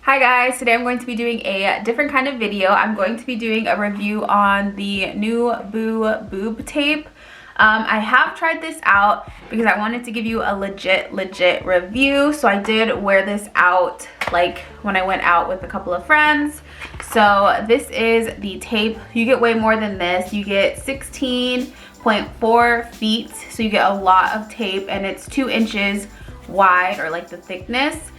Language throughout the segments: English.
Hi guys, today I'm going to be doing a different kind of video. I'm going to be doing a review on the Nueboo boob tape. I have tried this out because I wanted to give you a legit review. So I did wear this out like when I went out with a couple of friends. So this is the tape. You get way more than this. You get 16.4 feet. So you get a lot of tape and it's 2 inches wide, or like the thickness.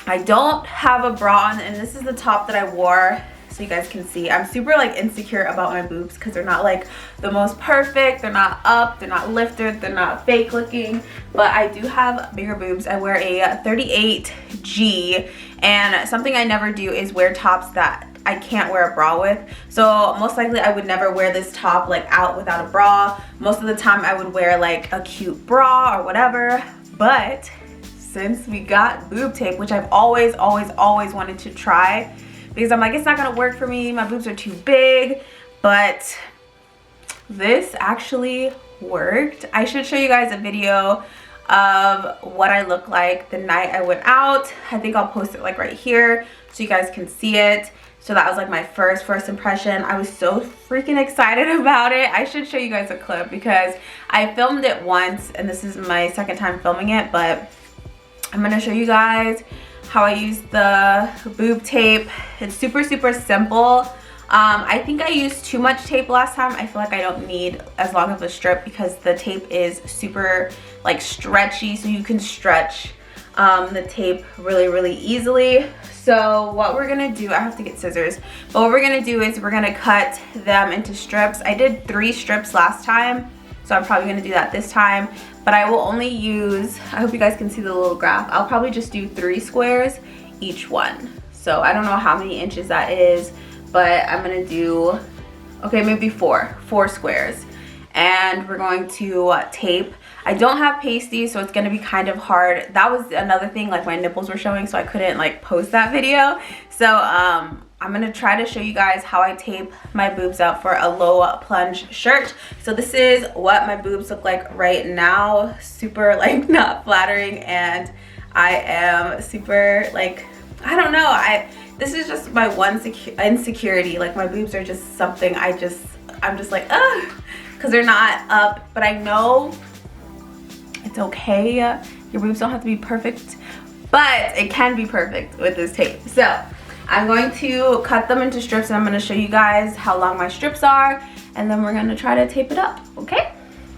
I don't have a bra on, and this is the top that I wore so you guys can see. I'm super like insecure about my boobs because they're not like the most perfect. They're not up, they're not lifted, they're not fake looking, but I do have bigger boobs. I wear a 38G, and something I never do is wear tops that I can't wear a bra with. So most likely I would never wear this top like out without a bra. Most of the time I would wear like a cute bra or whatever, but since we got boob tape, which I've always wanted to try, because I'm like, it's not gonna work for me, my boobs are too big, but this actually worked. I should show you guys a video of what I look like the night I went out. I think I'll post it like right here so you guys can see it. So that was like my first impression. I was so freaking excited about it. I should show you guys a clip because I filmed it once and this is my second time filming it, but I'm gonna show you guys how I use the boob tape. It's super simple. I think I used too much tape last time. I feel like I don't need as long of a strip because the tape is super like stretchy, so you can stretch the tape really easily. So what we're gonna do, I have to get scissors, but what we're gonna do is we're gonna cut them into strips. I did 3 strips last time, so I'm probably gonna do that this time, but I will only use, I hope you guys can see the little graph, I'll probably just do 3 squares each one. So I don't know how many inches that is, but I'm gonna do, okay, maybe 4 squares. And we're going to tape. I don't have pasties, so it's gonna be kind of hard. That was another thing, like my nipples were showing, so I couldn't like post that video. So I'm gonna try to show you guys how I tape my boobs up for a low plunge shirt. So this is what my boobs look like right now. Super like not flattering, and I am super like, I don't know, this is just my one insecurity. Like my boobs are just something I'm just like, ugh, because they're not up, but I know it's okay. Your boobs don't have to be perfect, but it can be perfect with this tape. So I'm going to cut them into strips and I'm going to show you guys how long my strips are, and then we're going to try to tape it up, okay?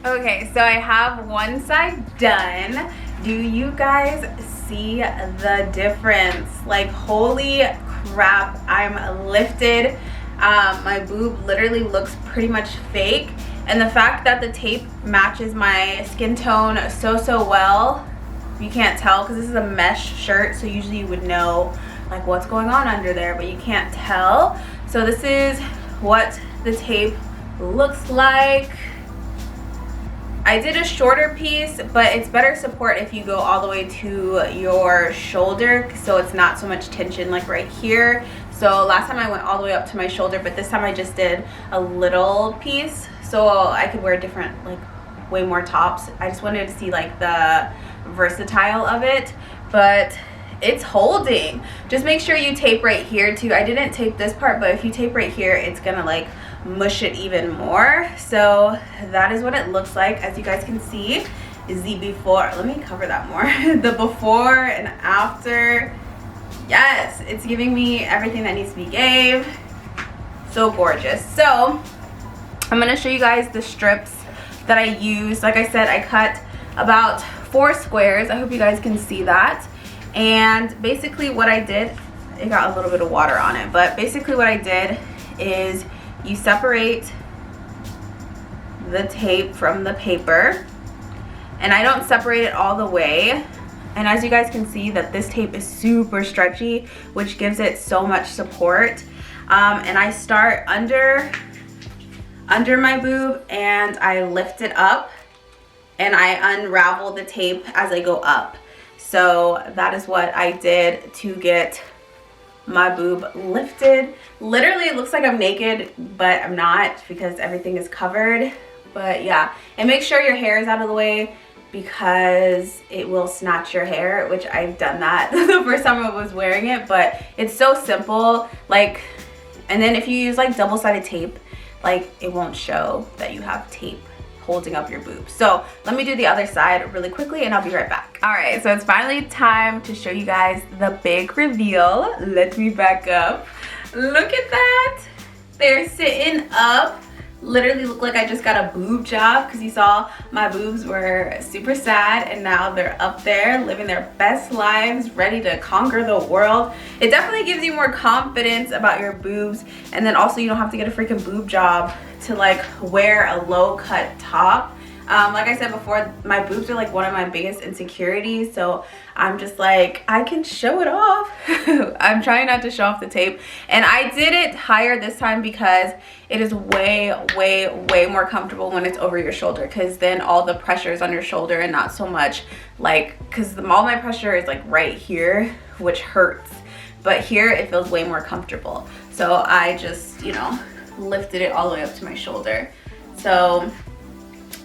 Okay, so I have one side done. Do you guys see the difference? Like, holy crap, I'm lifted. My boob literally looks pretty much fake, and the fact that the tape matches my skin tone so well, you can't tell because this is a mesh shirt, so usually you would know like what's going on under there, but you can't tell. So this is what the tape looks like. I did a shorter piece, but it's better support if you go all the way to your shoulder, so it's not so much tension like right here. So last time I went all the way up to my shoulder, but this time I just did a little piece so I could wear different, like way more tops. I just wanted to see like the versatile of it, but it's holding. Just make sure you tape right here too. I didn't tape this part, but if you tape right here, it's gonna like mush it even more. So that is what it looks like. As you guys can see is the before. Let me cover that more. The before and after. Yes, it's giving me everything that needs to be gave. So gorgeous. So I'm gonna show you guys the strips that I used. Like I said, I cut about 4 squares. I hope you guys can see that. And basically what I did, it got a little bit of water on it, but basically what I did is you separate the tape from the paper, and I don't separate it all the way. And as you guys can see that this tape is super stretchy, which gives it so much support. And I start under my boob and I lift it up and I unravel the tape as I go up. So that is what I did to get my boob lifted. Literally it looks like I'm naked, but I'm not because everything is covered. But yeah, and make sure your hair is out of the way. because it will snatch your hair, which I've done that the first time I was wearing it, but it's so simple. Like, and then if you use like double-sided tape, like it won't show that you have tape holding up your boobs. So let me do the other side really quickly and I'll be right back. All right, so it's finally time to show you guys the big reveal. Let me back up. Look at that. They're sitting up. Literally look like I just got a boob job, because you saw my boobs were super sad and now they're up there living their best lives, ready to conquer the world. It definitely gives you more confidence about your boobs, and then also you don't have to get a freaking boob job to like wear a low cut top. Like I said before, my boobs are like one of my biggest insecurities, so I'm just like, I can show it off. I'm trying not to show off the tape, and I did it higher this time because it is way more comfortable when it's over your shoulder, because then all the pressure is on your shoulder and not so much like, because all my pressure is like right here, which hurts, but here it feels way more comfortable. So I just, you know, lifted it all the way up to my shoulder. So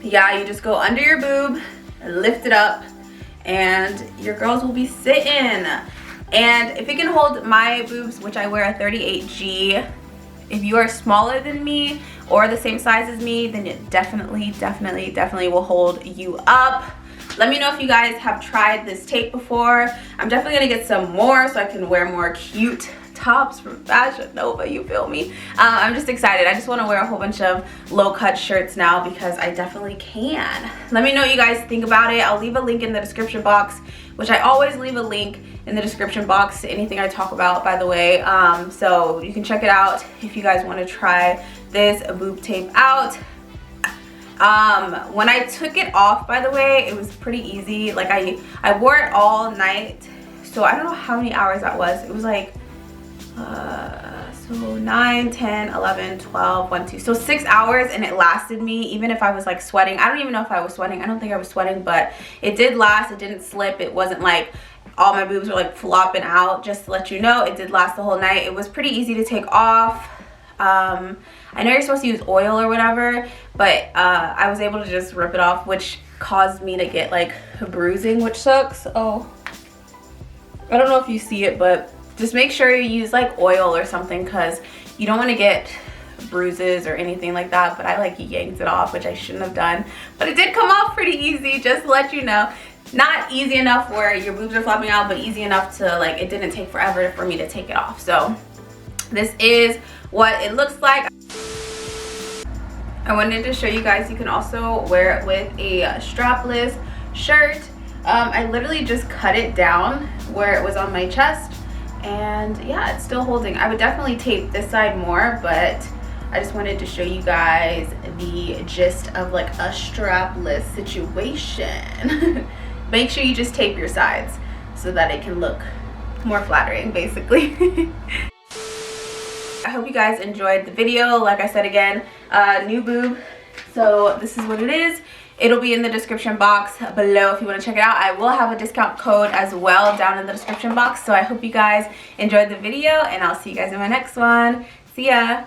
yeah, you just go under your boob, lift it up, and your girls will be sitting. And if it can hold my boobs, which I wear a 38G, if you are smaller than me or the same size as me, then it definitely will hold you up. Let me know if you guys have tried this tape before. I'm definitely gonna get some more so I can wear more cute tops from Fashion Nova, you feel me? I'm just excited. I just want to wear a whole bunch of low cut shirts now because I definitely can. Let me know what you guys think about it. I'll leave a link in the description box, which I always leave a link in the description box to anything I talk about, by the way. So you can check it out if you guys want to try this boob tape out. When I took it off, by the way, it was pretty easy. Like I wore it all night, so I don't know how many hours that was. It was like so 9, 10, 11, 12, 1, 2, so 6 hours, and it lasted me even if I was like sweating. I don't even know if I was sweating. I don't think I was sweating, but it did last. It didn't slip. It wasn't like all my boobs were like flopping out. Just to let you know, it did last the whole night. It was pretty easy to take off. I know you're supposed to use oil or whatever, but I was able to just rip it off, which caused me to get like bruising, which sucks. Oh, I don't know if you see it, but just make sure you use like oil or something, because you don't want to get bruises or anything like that. But I like yanked it off, which I shouldn't have done, but it did come off pretty easy, just to let you know. Not easy enough where your boobs are flopping out, but easy enough to like, it didn't take forever for me to take it off. So this is what it looks like. I wanted to show you guys, you can also wear it with a strapless shirt. I literally just cut it down where it was on my chest, and yeah, it's still holding. I would definitely tape this side more, but I just wanted to show you guys the gist of like a strapless situation. Make sure you just tape your sides so that it can look more flattering, basically. I hope you guys enjoyed the video. Like I said again, new boob. So this is what it is. It'll be in the description box below if you want to check it out. I will have a discount code as well down in the description box. So I hope you guys enjoyed the video, and I'll see you guys in my next one. See ya.